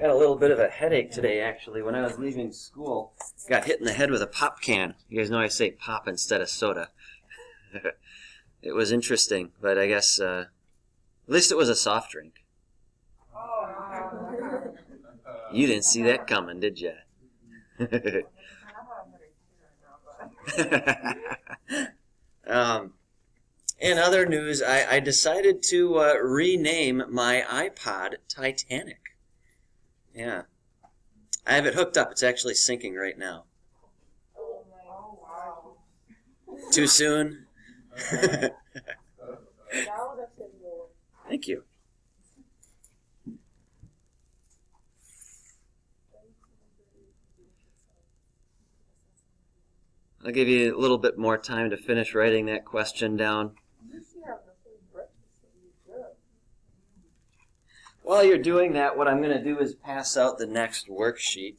Had a little bit of a headache today, actually. When I was leaving school, got hit in the head with a pop can. You guys know I say pop instead of soda. It was interesting, but I guess at least it was a soft drink. You didn't see that coming, did you? In other news, I decided to rename my iPod Titanic. Yeah. I have it hooked up. It's actually syncing right now. Too soon? Thank you. I'll give you a little bit more time to finish writing that question down. While you're doing that, what I'm going to do is pass out the next worksheet.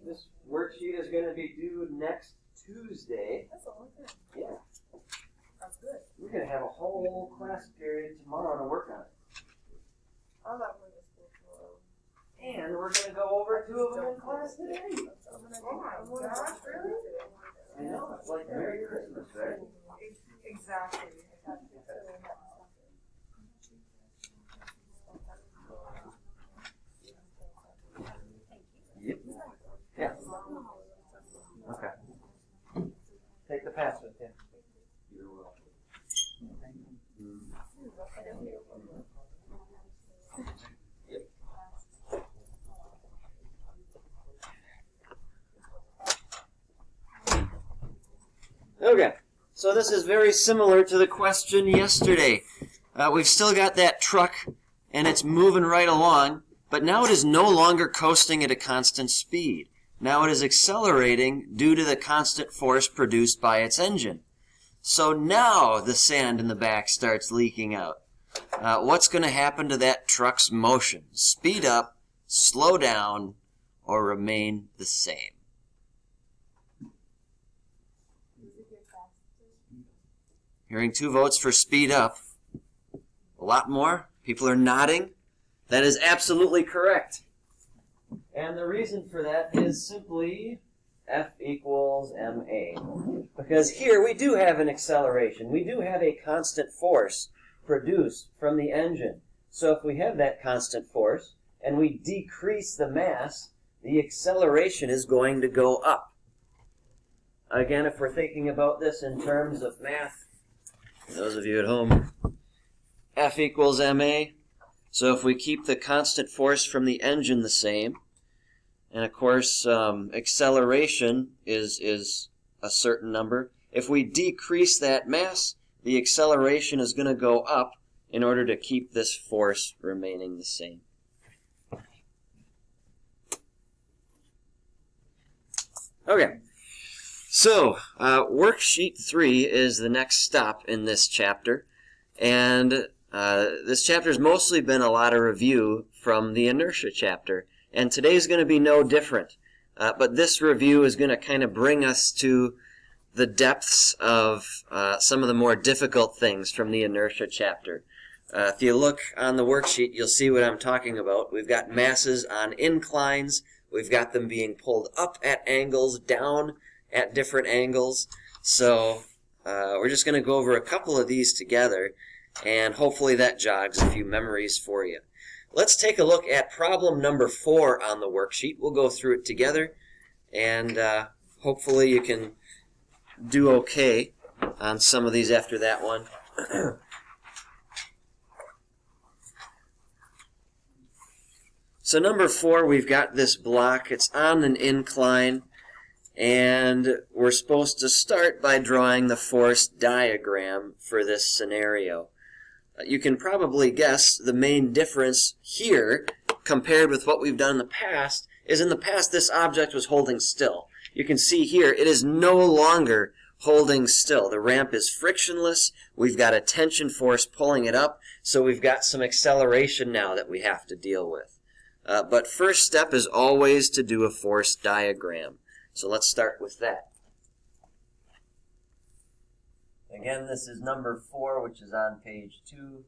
This worksheet is going to be due next Tuesday. Yeah. That's good. We're going to have a whole class period tomorrow to work on it. I'm not going to school tomorrow. And we're going to go over two of them in class today. Oh my gosh, really? I know, it's like Merry Christmas, right? Exactly. Yep. Yeah. Okay. Take the password, Tim. You're welcome. Yep. Okay, so this is very similar to the question yesterday. We've still got that truck, and it's moving right along, but now it is no longer coasting at a constant speed. Now it is accelerating due to the constant force produced by its engine. So now the sand in the back starts leaking out. What's going to happen to that truck's motion? Speed up, slow down, or remain the same? Hearing 2 votes for speed up. A lot more. People are nodding. That is absolutely correct. And the reason for that is simply F equals ma. Because here we do have an acceleration. We do have a constant force produced from the engine. So if we have that constant force and we decrease the mass, the acceleration is going to go up. Again, if we're thinking about this in terms of math, those of you at home, F equals ma. So if we keep the constant force from the engine the same, and of course acceleration is a certain number, if we decrease that mass, the acceleration is going to go up in order to keep this force remaining the same. Okay, so worksheet 3 is the next stop in this chapter, and this chapter has mostly been a lot of review from the inertia chapter, and today's going to be no different. But this review is going to kind of bring us to the depths of some of the more difficult things from the inertia chapter. If you look on the worksheet, you'll see what I'm talking about. We've got masses on inclines. We've got them being pulled up at angles, down at different angles. So we're just going to go over a couple of these together, and hopefully that jogs a few memories for you. Let's take a look at problem number 4 on the worksheet. We'll go through it together, and hopefully you can do okay on some of these after that one. So number 4, we've got this block. It's on an incline, and we're supposed to start by drawing the force diagram for this scenario. You can probably guess the main difference here compared with what we've done in the past is in the past this object was holding still. You can see here it is no longer holding still. The ramp is frictionless. We've got a tension force pulling it up, so we've got some acceleration now that we have to deal with. But first step is always to do a force diagram. So let's start with that. Again, this is number 4, which is on page 2.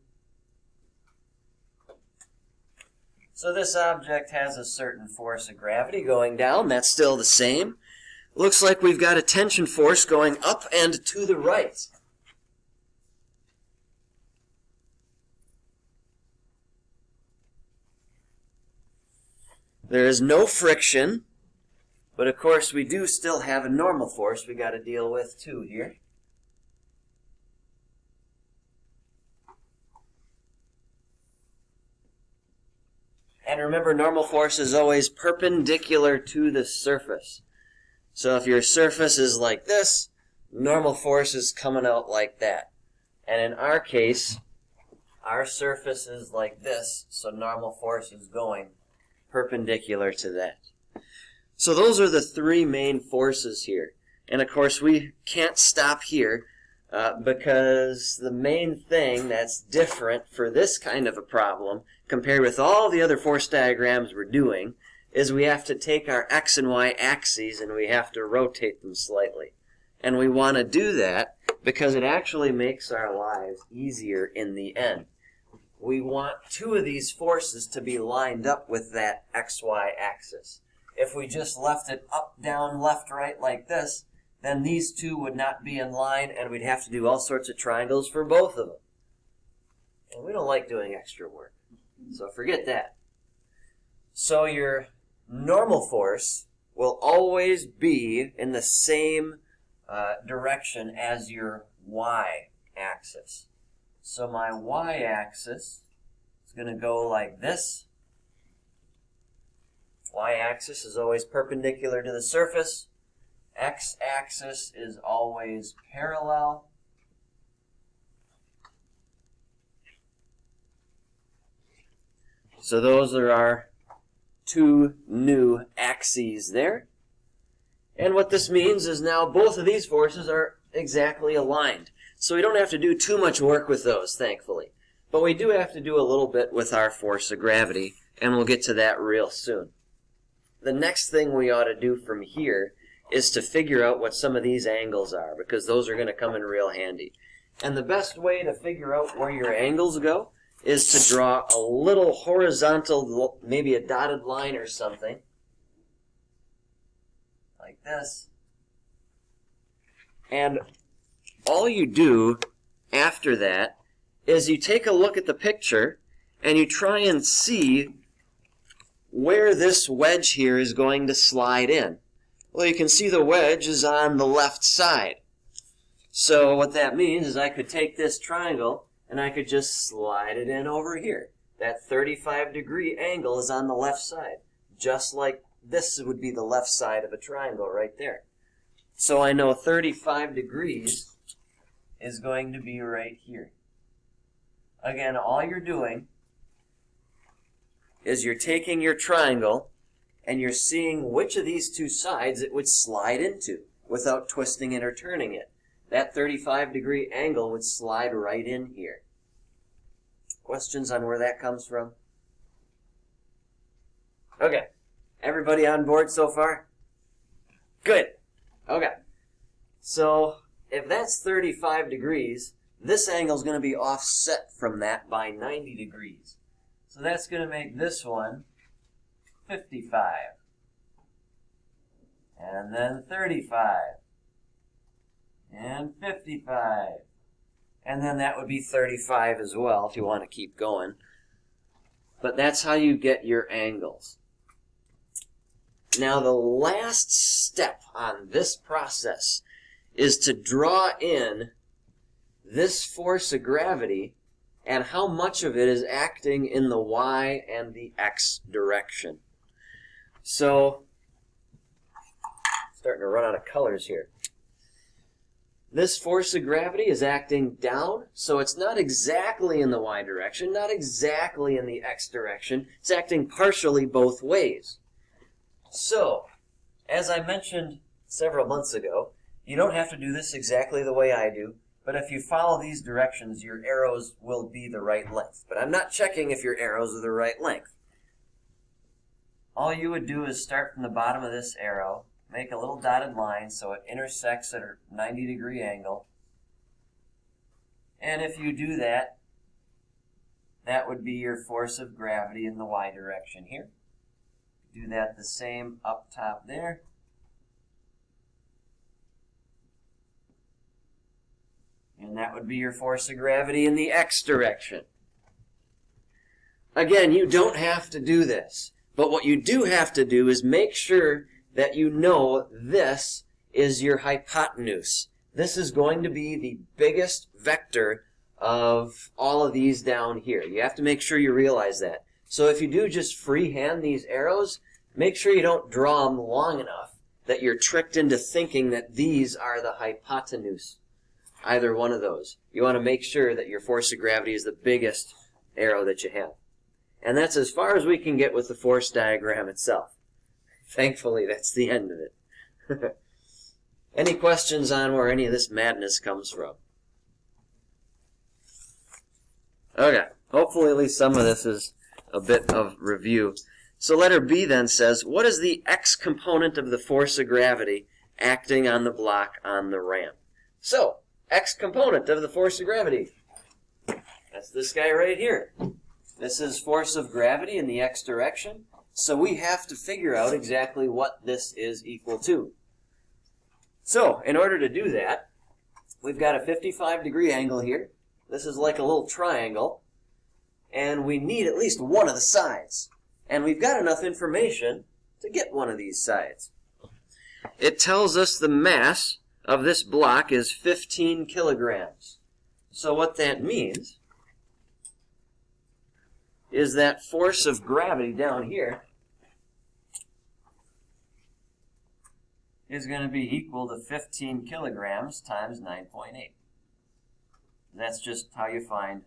So this object has a certain force of gravity going down. That's still the same. Looks like we've got a tension force going up and to the right. There is no friction, but of course we do still have a normal force we got to deal with too here. And remember, normal force is always perpendicular to the surface. So if your surface is like this, normal force is coming out like that. And in our case, our surface is like this, so normal force is going perpendicular to that. So those are the 3 main forces here. And of course, we can't stop here because the main thing that's different for this kind of a problem compared with all the other force diagrams we're doing is we have to take our x and y axes and we have to rotate them slightly. And we want to do that because it actually makes our lives easier in the end. We want 2 of these forces to be lined up with that xy axis. If we just left it up, down, left, right like this, then these 2 would not be in line and we'd have to do all sorts of triangles for both of them. And we don't like doing extra work. So forget that. So your normal force will always be in the same direction as your y-axis. So my y-axis is going to go like this. Y-axis is always perpendicular to the surface. X-axis is always parallel. So those are our 2 new axes there. And what this means is now both of these forces are exactly aligned. So we don't have to do too much work with those, thankfully. But we do have to do a little bit with our force of gravity, and we'll get to that real soon. The next thing we ought to do from here is to figure out what some of these angles are, because those are going to come in real handy. And the best way to figure out where your angles go is to draw a little horizontal, maybe a dotted line or something, like this. And all you do after that is you take a look at the picture and you try and see where this wedge here is going to slide in. Well, you can see the wedge is on the left side. So what that means is I could take this triangle and I could just slide it in over here. That 35-degree angle is on the left side, just like this would be the left side of a triangle right there. So I know 35 degrees is going to be right here. Again, all you're doing is you're taking your triangle and you're seeing which of these 2 sides it would slide into without twisting it or turning it. That 35-degree angle would slide right in here. Questions on where that comes from? Okay. Everybody on board so far? Good. Okay. So if that's 35 degrees, this angle is going to be offset from that by 90 degrees. So that's going to make this one 55. And then 35. And 55. And then that would be 35 as well if you want to keep going. But that's how you get your angles. Now the last step on this process is to draw in this force of gravity and how much of it is acting in the y and the x direction. So, starting to run out of colors here. This force of gravity is acting down, so it's not exactly in the y direction, not exactly in the x direction. It's acting partially both ways. So, as I mentioned several months ago, You don't have to do this exactly the way I do, but if you follow these directions, your arrows will be the right length. But I'm not checking if your arrows are the right length. All you would do is start from the bottom of this arrow, make a little dotted line so it intersects at a 90-degree angle. And if you do that, that would be your force of gravity in the y direction here. Do that the same up top there. And that would be your force of gravity in the x direction. Again, you don't have to do this. But what you do have to do is make sure that you know this is your hypotenuse. This is going to be the biggest vector of all of these down here. You have to make sure you realize that. So if you do just freehand these arrows, make sure you don't draw them long enough that you're tricked into thinking that these are the hypotenuse. Either one of those. You want to make sure that your force of gravity is the biggest arrow that you have. And that's as far as we can get with the force diagram itself. Thankfully, that's the end of it. Any questions on where any of this madness comes from? Okay, hopefully at least some of this is a bit of review. So letter B then says, what is the x component of the force of gravity acting on the block on the ramp? So, x component of the force of gravity. That's this guy right here. This is force of gravity in the x direction. So we have to figure out exactly what this is equal to. So, in order to do that, we've got a 55-degree angle here. This is like a little triangle. And we need at least one of the sides. And we've got enough information to get one of these sides. It tells us the mass of this block is 15 kilograms. So what that means is that force of gravity down here is going to be equal to 15 kilograms times 9.8. That's just how you find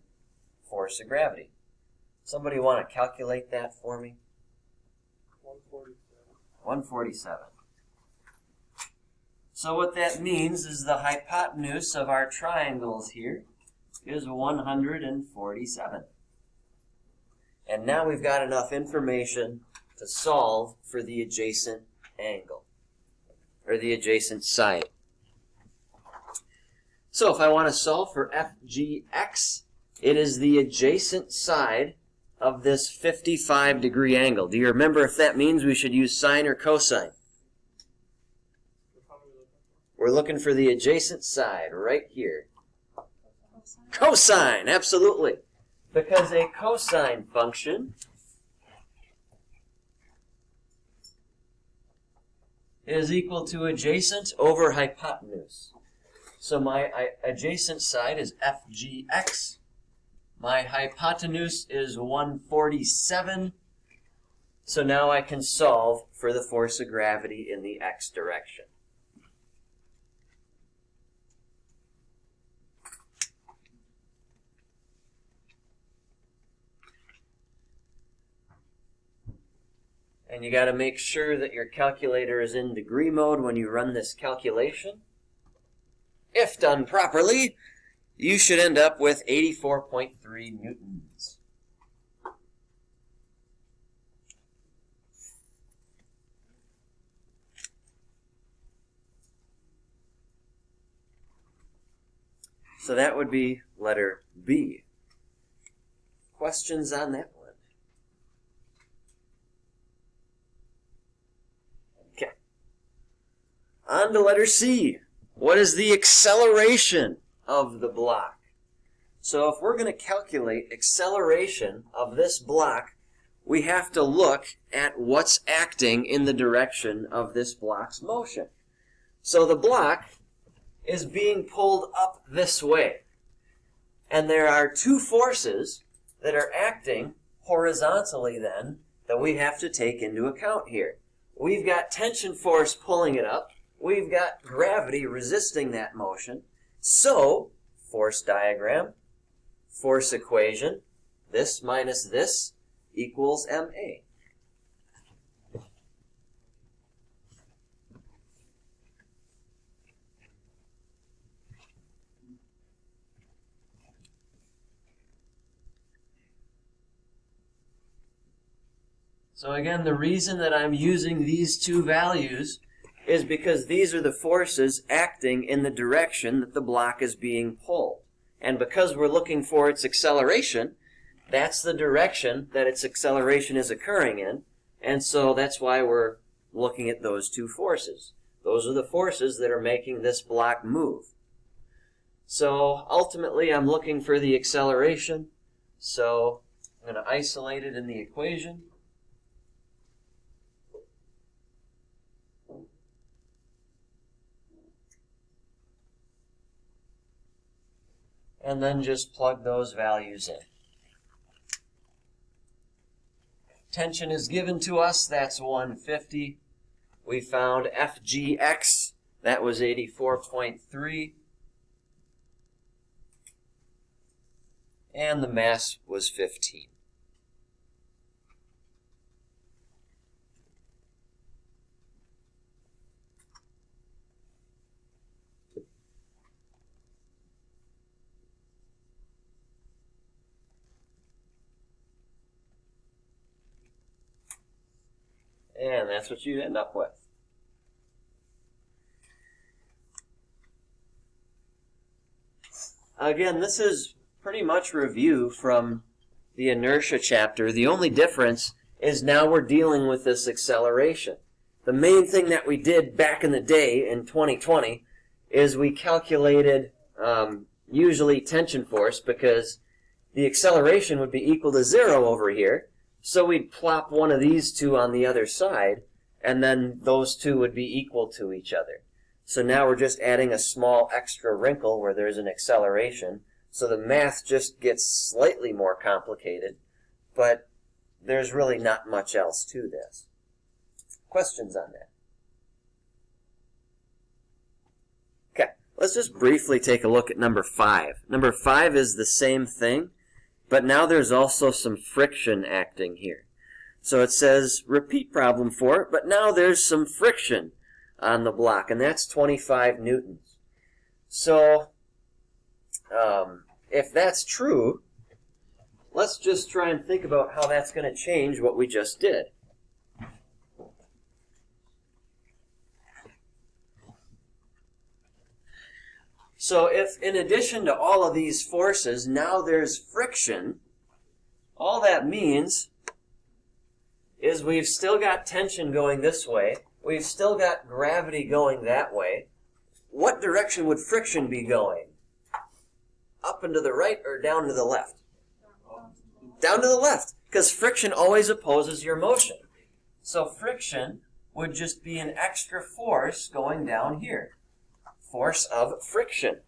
force of gravity. Somebody want to calculate that for me? 147. 147. So what that means is the hypotenuse of our triangles here is 147. And now we've got enough information to solve for the adjacent angle, or the adjacent side. So if I want to solve for FGX, it is the adjacent side of this 55-degree angle. Do you remember if that means we should use sine or cosine? We're looking for the adjacent side right here. Cosine, absolutely. Because a cosine function is equal to adjacent over hypotenuse. So my adjacent side is FGX. My hypotenuse is 147. So now I can solve for the force of gravity in the x direction. And you got to make sure that your calculator is in degree mode when you run this calculation. If done properly, you should end up with 84.3 newtons. So that would be letter B. Questions on that one? Okay. On to letter C. What is the acceleration of the block? So if we're going to calculate acceleration of this block, we have to look at what's acting in the direction of this block's motion. So the block is being pulled up this way. And there are two forces that are acting horizontally then that we have to take into account here. We've got tension force pulling it up. We've got gravity resisting that motion. So, force diagram, force equation, this minus this equals ma. So again, the reason that I'm using these two values is because these are the forces acting in the direction that the block is being pulled. And because we're looking for its acceleration, that's the direction that its acceleration is occurring in. And so that's why we're looking at those two forces. Those are the forces that are making this block move. So ultimately, I'm looking for the acceleration. So I'm going to isolate it in the equation. And then just plug those values in. Tension is given to us, that's 150. We found FGX, that was 84.3. And the mass was 15. And that's what you end up with. Again, this is pretty much review from the inertia chapter. The only difference is now we're dealing with this acceleration. The main thing that we did back in the day in 2020 is we calculated usually tension force because the acceleration would be equal to 0 over here. So we'd plop one of these two on the other side, and then those two would be equal to each other. So now we're just adding a small extra wrinkle where there's an acceleration. So the math just gets slightly more complicated, but there's really not much else to this. Questions on that? Okay, let's just briefly take a look at number 5. Number 5 is the same thing, but now there's also some friction acting here. So it says repeat problem 4, but now there's some friction on the block, and that's 25 newtons. So if that's true, let's just try and think about how that's going to change what we just did. So if in addition to all of these forces, now there's friction, all that means is we've still got tension going this way, we've still got gravity going that way. What direction would friction be going? Up and to the right or down to the left? Down to the left, because friction always opposes your motion. So friction would just be an extra force going down here. Force of friction.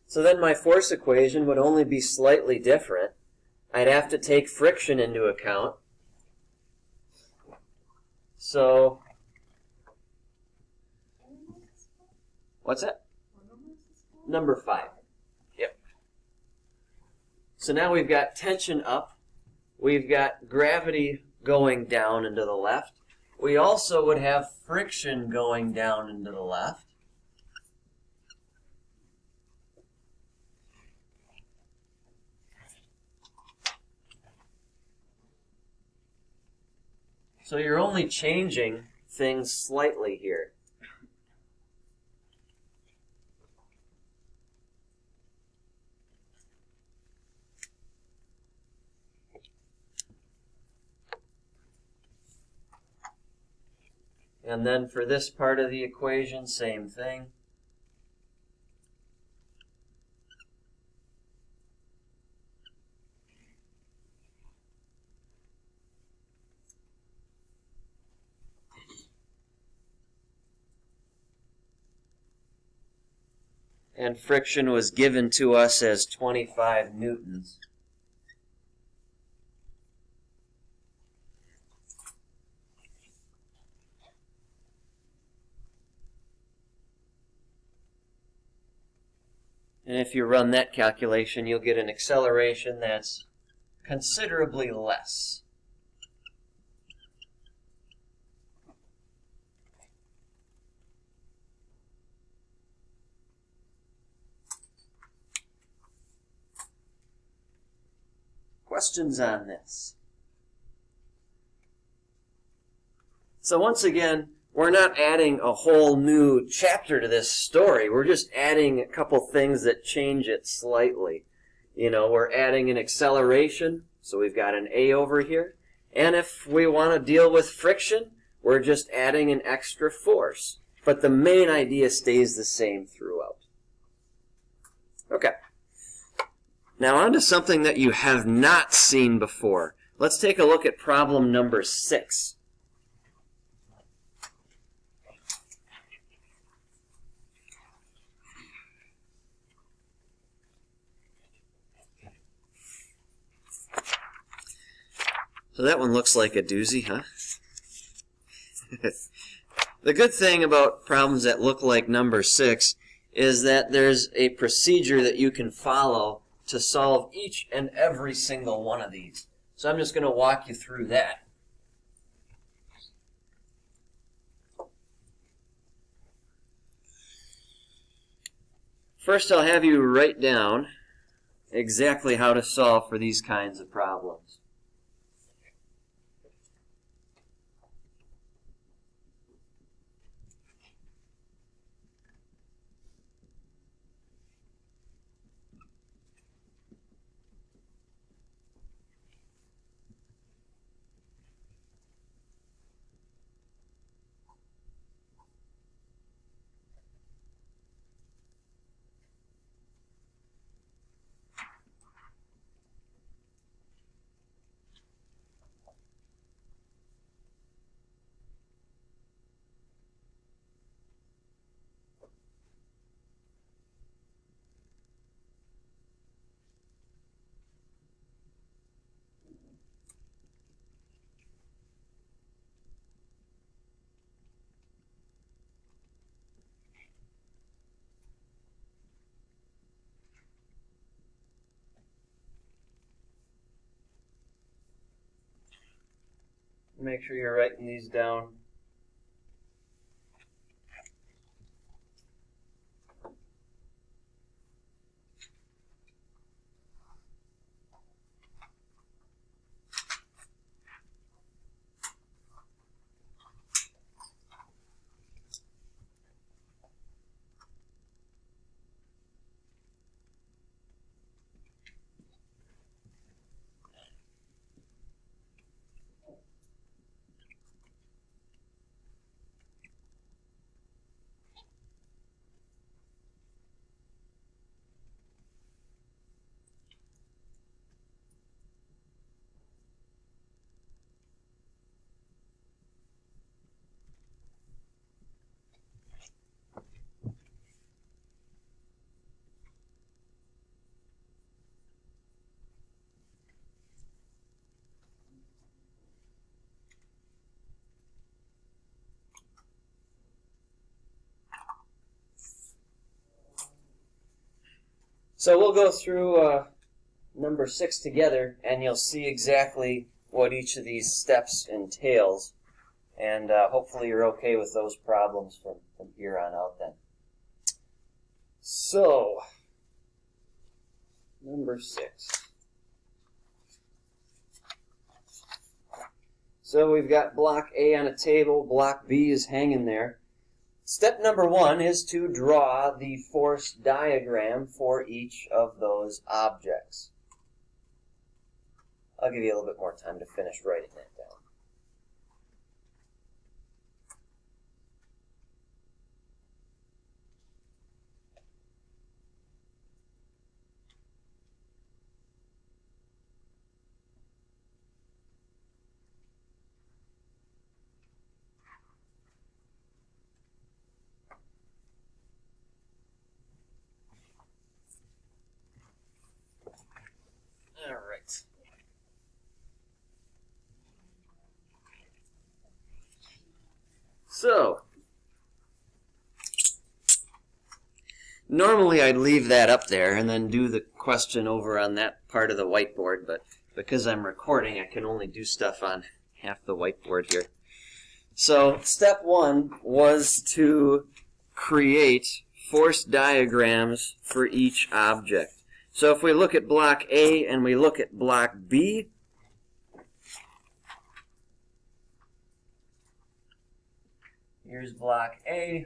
So then my force equation would only be slightly different. I'd have to take friction into account. So, what's that? Number 5. Yep. So now we've got tension up. We've got gravity going down and to the left. We also would have friction going down and to the left. So you're only changing things slightly here. And then for this part of the equation, same thing. And friction was given to us as 25 newtons. And if you run that calculation, you'll get an acceleration that's considerably less. questions on this? So once again, we're not adding a whole new chapter to this story. We're just adding a couple things that change it slightly. You know, we're adding an acceleration, so we've got an A over here. And if we want to deal with friction, we're just adding an extra force. But the main idea stays the same throughout. Okay. Now on to something that you have not seen before. Let's take a look at problem number 6. So that one looks like a doozy, huh? The good thing about problems that look like number 6 is that there's a procedure that you can follow to solve each and every single one of these. So I'm just going to walk you through that. First, I'll have you write down exactly how to solve for these kinds of problems. Make sure you're writing these down. So we'll go through number 6 together, and you'll see exactly what each of these steps entails. And hopefully you're okay with those problems from here on out then. So, number 6. So we've got block A on a table, block B is hanging there. Step number 1 is to draw the force diagram for each of those objects. I'll give you a little bit more time to finish writing that down. All right. So, normally I'd leave that up there and then do the question over on that part of the whiteboard, but because I'm recording, I can only do stuff on half the whiteboard here. So, step 1 was to create force diagrams for each object. So if we look at block A and we look at block B, here's block A.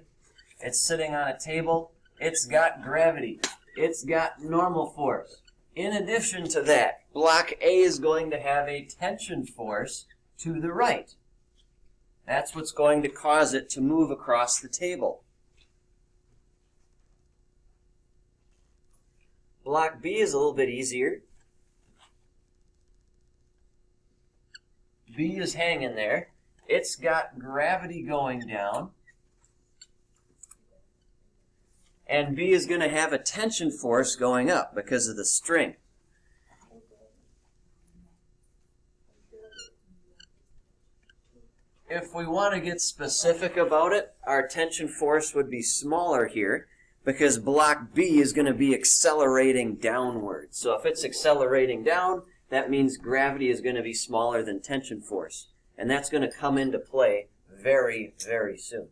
It's sitting on a table. It's got gravity. It's got normal force. In addition to that, block A is going to have a tension force to the right. That's what's going to cause it to move across the table. Block B is a little bit easier. B is hanging there. It's got gravity going down. And B is going to have a tension force going up because of the string. If we want to get specific about it, our tension force would be smaller here because block B is going to be accelerating downward. So if it's accelerating down, that means gravity is going to be smaller than tension force. And that's going to come into play very, very soon.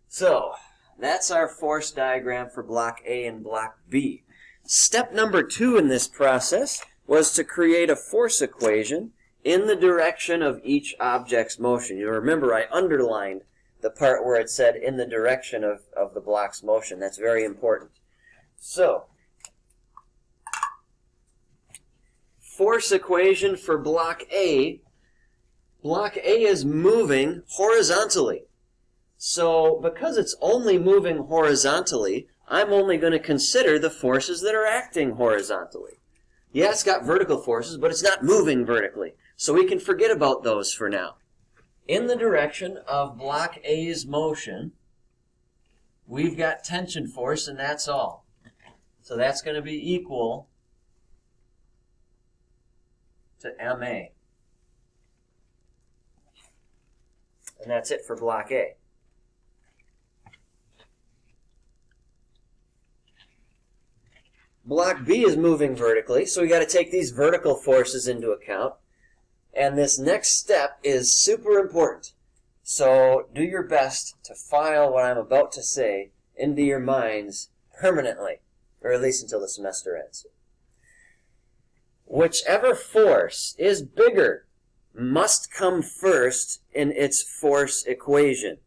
So that's our force diagram for block A and block B. Step number 2 in this process was to create a force equation in the direction of each object's motion. You remember I underlined the part where it said in the direction of the block's motion. That's very important. So, force equation for block A. Block A is moving horizontally. So, because it's only moving horizontally, I'm only going to consider the forces that are acting horizontally. Yeah, it's got vertical forces, but it's not moving vertically. So we can forget about those for now. In the direction of block A's motion, we've got tension force, and that's all. So that's going to be equal to MA. And that's it for block A. Block B is moving vertically, so we got to take these vertical forces into account. And this next step is super important. So do your best to file what I'm about to say into your minds permanently, or at least until the semester ends. Whichever force is bigger must come first in its force equation.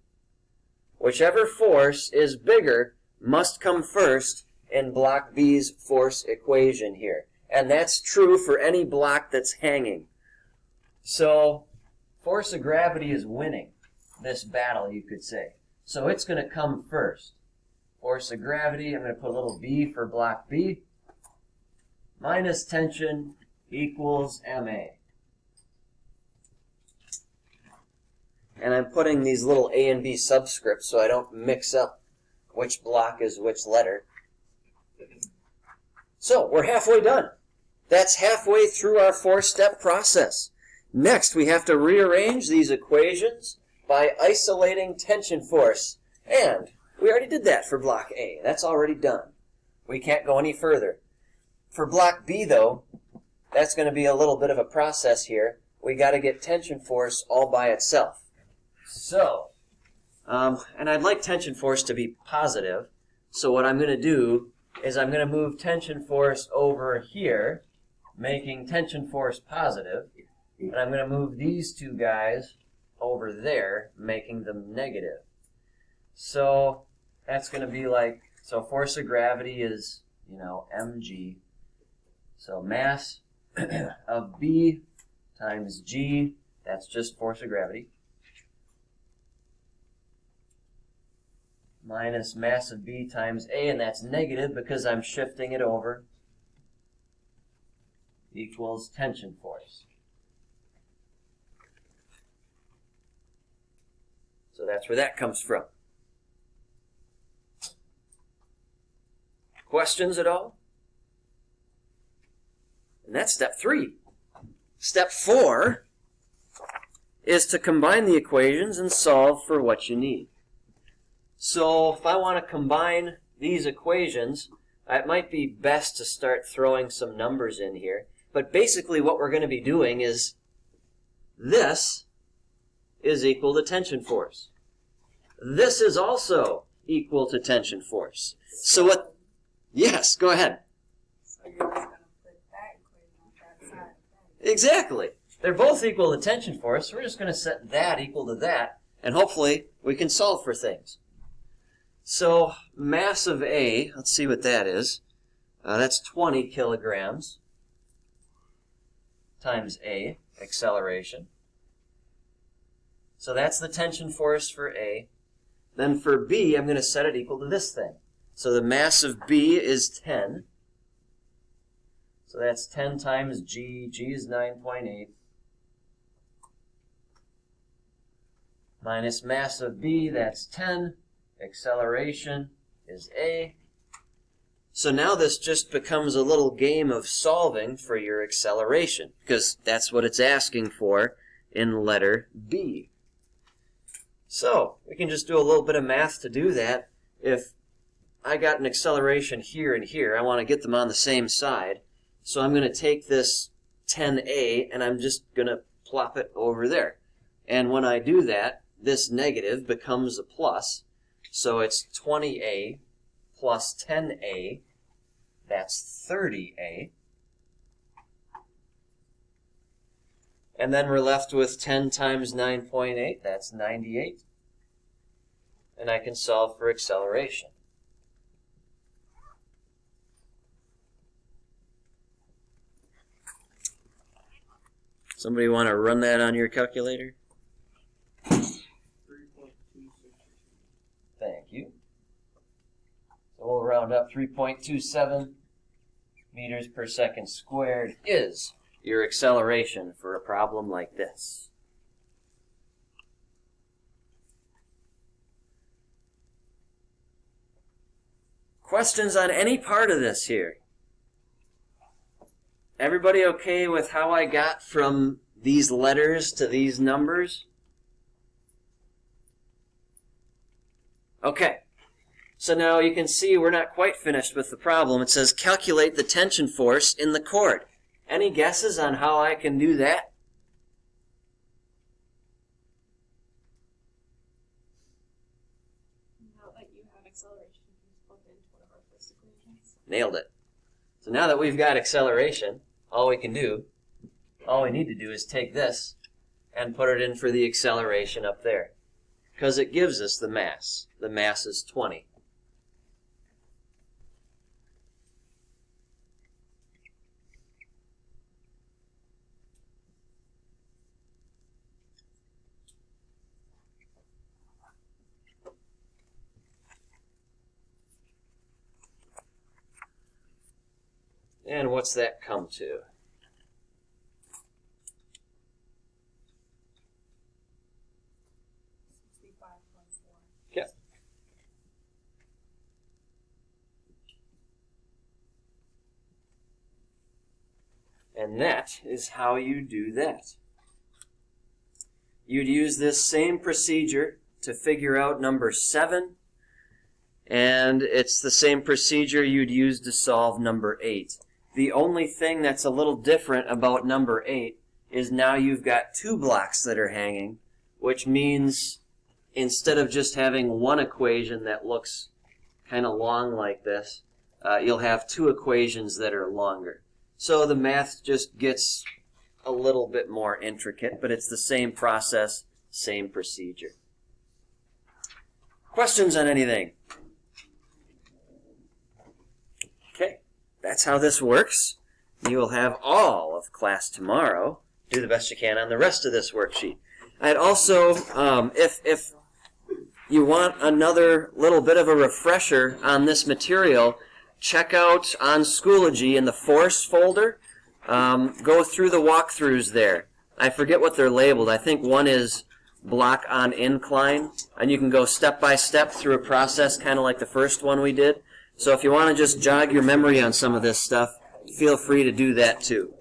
Whichever force is bigger must come first in block B's force equation here. And that's true for any block that's hanging. So, force of gravity is winning this battle, you could say. So it's going to come first. Force of gravity, I'm going to put a little b for block B, minus tension equals MA. And I'm putting these little A and B subscripts so I don't mix up which block is which letter. So, we're halfway done. That's halfway through our 4-step process. Next, we have to rearrange these equations by isolating tension force. And we already did that for block A. That's already done. We can't go any further. For block B, though, that's going to be a little bit of a process here. We got to get tension force all by itself. So, and I'd like tension force to be positive. So what I'm going to do is I'm going to move tension force over here, making tension force positive. And I'm going to move these two guys over there, making them negative. So that's going to be like, so force of gravity is, mg. So mass of B times g, that's just force of gravity, minus mass of B times A, and that's negative because I'm shifting it over, equals tension force. So that's where that comes from. Questions at all? And that's step 3. Step 4 is to combine the equations and solve for what you need. So if I want to combine these equations, it might be best to start throwing some numbers in here. But basically what we're going to be doing is this is equal to tension force. This is also equal to tension force. So what? Yes, go ahead. I you're just going to put that equation on that side. Exactly. They're both equal to tension force, so we're just going to set that equal to that, and hopefully we can solve for things. So mass of A, let's see what that is. That's 20 kilograms times A, acceleration. So that's the tension force for A. Then for B, I'm going to set it equal to this thing. So the mass of B is 10. So that's 10 times G. G is 9.8. Minus mass of B, that's 10. Acceleration is A. So now this just becomes a little game of solving for your acceleration, because that's what it's asking for in letter B. So we can just do a little bit of math to do that. If I got an acceleration here and here, I want to get them on the same side. So I'm going to take this 10A and I'm just going to plop it over there. And when I do that, this negative becomes a plus. So it's 20A plus 10A, that's 30A. And then we're left with 10 times 9.8, that's 98. And I can solve for acceleration. Somebody want to run that on your calculator? 3.262. Thank you. So we'll round up 3.27 meters per second squared is your acceleration for a problem like this. Questions on any part of this here? Everybody okay with how I got from these letters to these numbers? Okay. So now you can see we're not quite finished with the problem. It says calculate the tension force in the cord. Any guesses on how I can do that? Now that you have acceleration, you just plug it into one of our first equations. Nailed it. So now that we've got acceleration, all we need to do is take this and put it in for the acceleration up there. Because it gives us the mass. The mass is 20. And what's that come to? Okay. And that is how you do that. You'd use this same procedure to figure out number 7, and it's the same procedure you'd use to solve number 8. The only thing that's a little different about number 8 is now you've got 2 blocks that are hanging, which means instead of just having one equation that looks kind of long like this, you'll have 2 equations that are longer. So the math just gets a little bit more intricate, but it's the same process, same procedure. Questions on anything? Okay, that's how this works. You will have all of class tomorrow. Do the best you can on the rest of this worksheet. I'd also, if you want another little bit of a refresher on this material, check out on Schoology in the Force folder. Go through the walkthroughs there. I forget what they're labeled. I think one is block on incline, and you can go step by step through a process kind of like the first one we did. So if you want to just jog your memory on some of this stuff, feel free to do that too.